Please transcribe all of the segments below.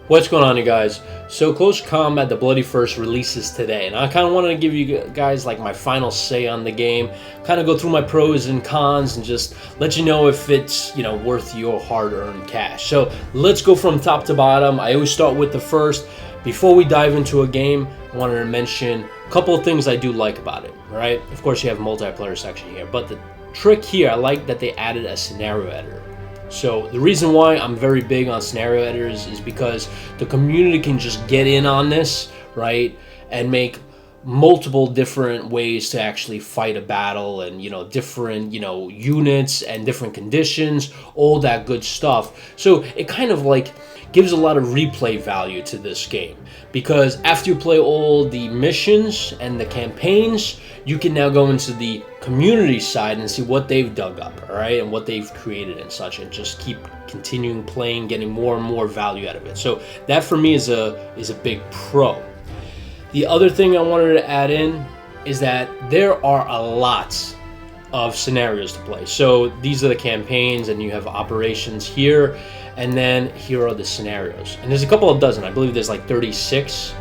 What's going on, you guys? So Close Combat: The Bloody First releases today, and I kind of wanted to give you guys like my final say on the game, kind of go through my pros and cons, and just let you know if it's worth your hard-earned cash. So let's go from top to bottom. I always start with the first. Before we dive into a game, I wanted to mention a couple of things I do like about it. All right, of course you have a multiplayer section here, but the trick here, I like that they added a scenario editor. So the reason why I'm very big on scenario editors is because the community can just get in on this, right, and make multiple different ways to actually fight a battle, and different units and different conditions, all that good stuff. So it kind of like gives a lot of replay value to this game, because after you play all the missions and the campaigns, you can now go into the community side and see what they've dug up, all right, and what they've created and such, and just keep continuing playing, getting more and more value out of it. So that for me is a big pro. The other thing I wanted to add in is that there are a lot of scenarios to play. So these are the campaigns, and you have operations here, and then here are the scenarios. And there's a couple of dozen. I believe there's like 36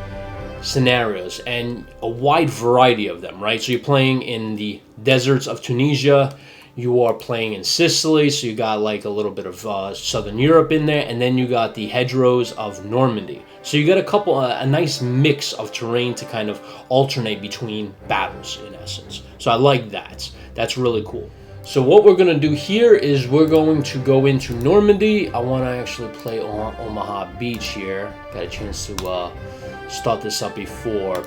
scenarios, and a wide variety of them, right? So you're playing in the deserts of Tunisia, you are playing in Sicily, so you got like a little bit of Southern Europe in there, and then you got the hedgerows of Normandy. So you got a nice mix of terrain to kind of alternate between battles, in essence. So I like that. That's really cool. So what we're going to do here is we're going to go into Normandy. I want to actually play Omaha Beach here. Got a chance to start this up before.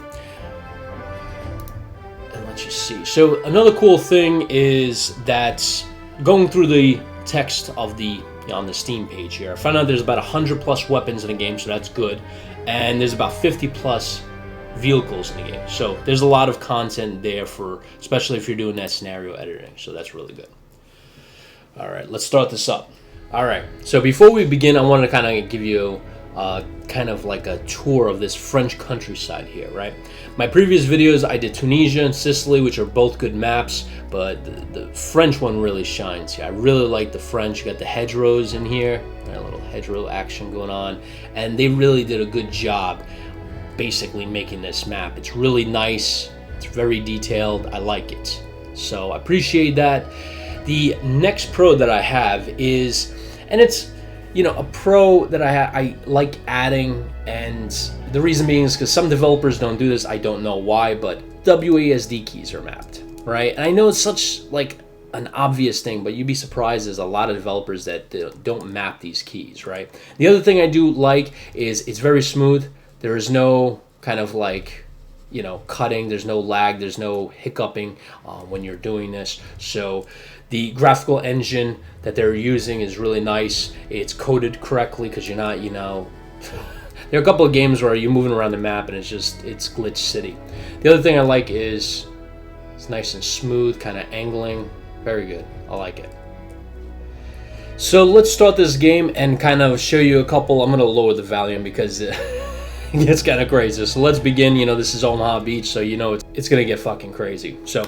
And let's just see. So another cool thing is that going through the text of the on the Steam page here, I found out there's about 100 plus weapons in the game, so that's good. And there's about 50 plus vehicles in the game, so there's a lot of content there for, especially if you're doing that scenario editing, so that's really good. All right, let's start this up. All right, so before we begin, I wanted to kind of give you kind of like a tour of this French countryside here, right? My previous videos, I did Tunisia and Sicily, which are both good maps, but the French one really shines here. I really like the French. You got the hedgerows in here, a little hedgerow action going on, and they really did a good job basically making this map. It's really nice, it's very detailed, I like it, so I appreciate that. The next pro that I have is, and it's a pro that I like adding, and the reason being is because some developers don't do this. I don't know why, but WASD keys are mapped, right? And I know it's such like an obvious thing, but you'd be surprised there's a lot of developers that don't map these keys, right? The other thing I do like is it's very smooth. There is no kind of like cutting, there's no lag, there's no hiccuping when you're doing this. So the graphical engine that they're using is really nice. It's coded correctly, because you're not, there are a couple of games where you're moving around the map and it's glitch city. The other thing I like is it's nice and smooth, kind of angling. Very good, I like it. So let's start this game and kind of show you a couple. I'm going to lower the volume because it gets kind of crazy. So let's begin. This is Omaha Beach, so it's going to get fucking crazy. So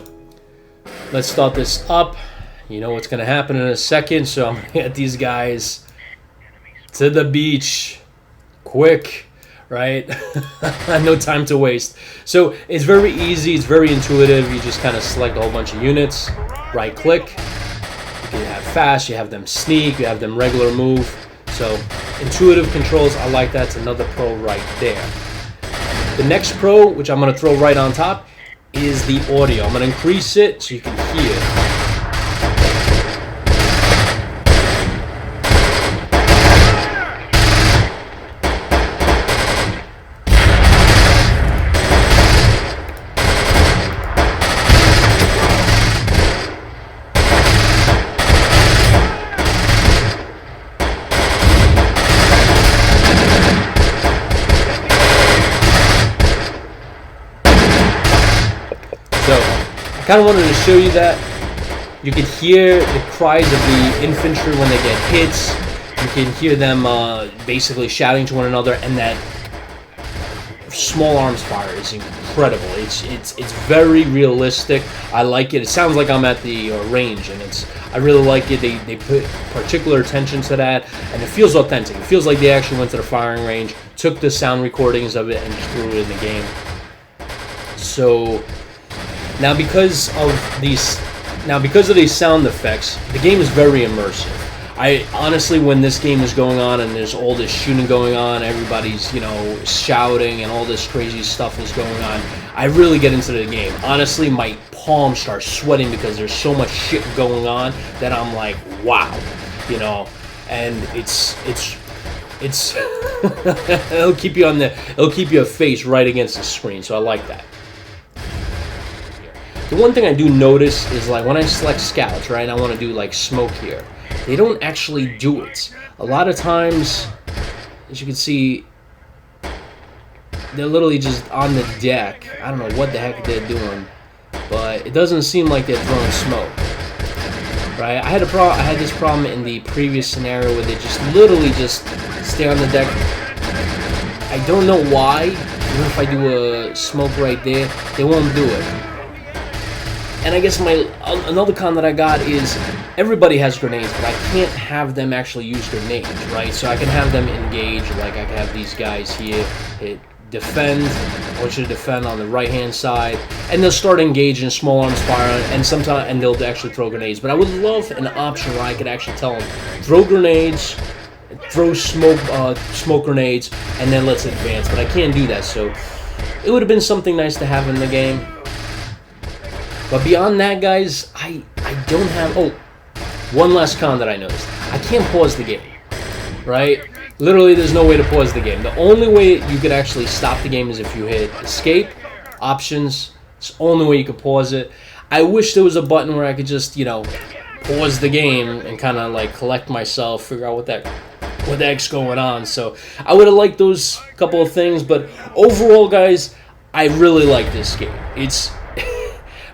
let's start this up. What's going to happen in a second, so I'm going to get these guys to the beach quick, right? No time to waste. So it's very easy, it's very intuitive. You just kind of select a whole bunch of units, right click. You can have fast, you have them sneak, you have them regular move. So intuitive controls, I like that. It's another pro right there. The next pro, which I'm going to throw right on top, is the audio. I'm going to increase it so you can hear. I kind of wanted to show you that. You can hear the cries of the infantry when they get hits. You can hear them basically shouting to one another, and that small arms fire is incredible. It's very realistic. I like it. It sounds like I'm at the range, and I really like it. They put particular attention to that, and it feels authentic. It feels like they actually went to the firing range, took the sound recordings of it, and threw it in the game. So now because of these sound effects, the game is very immersive. I honestly, when this game is going on and there's all this shooting going on, everybody's, shouting and all this crazy stuff is going on, I really get into the game. Honestly, my palms start sweating because there's so much shit going on that I'm like, wow, and it's it'll keep your face right against the screen, so I like that. The one thing I do notice is, like, when I select scouts, right, and I want to do like smoke here, they don't actually do it. A lot of times, as you can see, they're literally just on the deck. I don't know what the heck they're doing, but it doesn't seem like they're throwing smoke. Right? I had this problem in the previous scenario where they just literally just stay on the deck. I don't know why. Even if I do a smoke right there, they won't do it. And I guess another con that I got is everybody has grenades, but I can't have them actually use grenades, right? So I can have them engage, like I can have these guys here defend. I want you to defend on the right-hand side, and they'll start engaging small arms fire, and they'll actually throw grenades. But I would love an option where I could actually tell them, throw grenades, throw smoke grenades, and then let's advance. But I can't do that, so it would have been something nice to have in the game. But beyond that, guys, I don't have... Oh, one last con that I noticed. I can't pause the game, right? Literally, there's no way to pause the game. The only way you could actually stop the game is if you hit escape, options. It's the only way you could pause it. I wish there was a button where I could just, pause the game and kind of like collect myself, figure out what the heck's going on. So I would have liked those couple of things, but overall, guys, I really like this game. It's...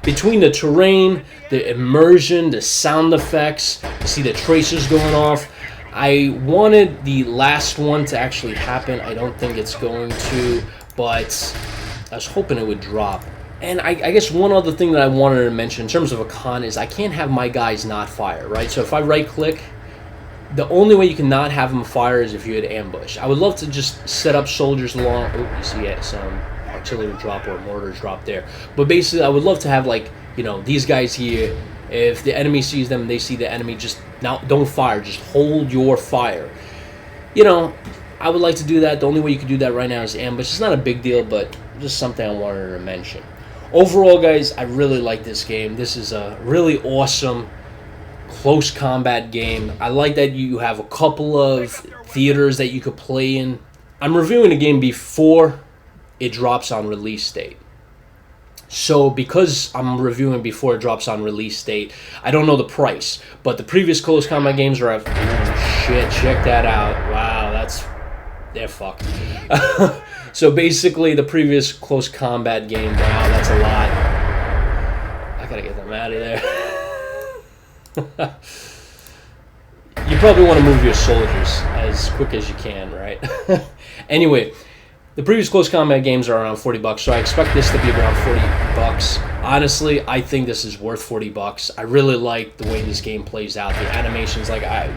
Between the terrain, the immersion, the sound effects, you see the tracers going off. I wanted the last one to actually happen. I don't think it's going to, but I was hoping it would drop. And I guess one other thing that I wanted to mention in terms of a con is I can't have my guys not fire, right? So if I right-click, the only way you can not have them fire is if you hit ambush. I would love to just set up soldiers along... Oh, you see some artillery drop or mortars drop there. But basically, I would love to have, like, these guys here. If the enemy sees them and they see the enemy, just don't fire. Just hold your fire. I would like to do that. The only way you can do that right now is ambush. It's not a big deal, but just something I wanted to mention. Overall, guys, I really like this game. This is a really awesome close combat game. I like that you have a couple of theaters that you could play in. I'm reviewing the game before it drops on release date. So because I'm reviewing before it drops on release date, I don't know the price. But the previous close combat games are at... Oh, shit, check that out. Wow, they're fucked. So basically, the previous close combat game... Wow, that's a lot. I gotta get them out of there. You probably want to move your soldiers as quick as you can, right? Anyway... The previous close combat games are around $40, so I expect this to be around $40. Honestly, I think this is worth $40. I really like the way this game plays out. The animations,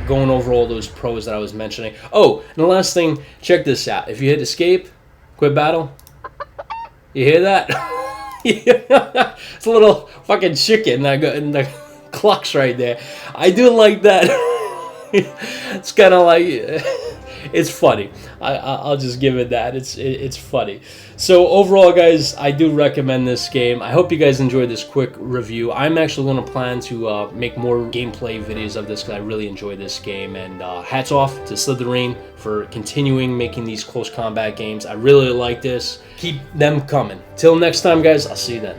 going over all those pros that I was mentioning. Oh, and the last thing, check this out. If you hit escape, quit battle, you hear that? It's a little fucking chicken that got in the clocks right there. I do like that. It's kind of like... It's funny. I'll just give it that. It's funny. So overall, guys, I do recommend this game. I hope you guys enjoyed this quick review. I'm actually going to plan to make more gameplay videos of this because I really enjoy this game. And hats off to Slytherin for continuing making these close combat games. I really like this. Keep them coming. Till next time, guys. I'll see you then.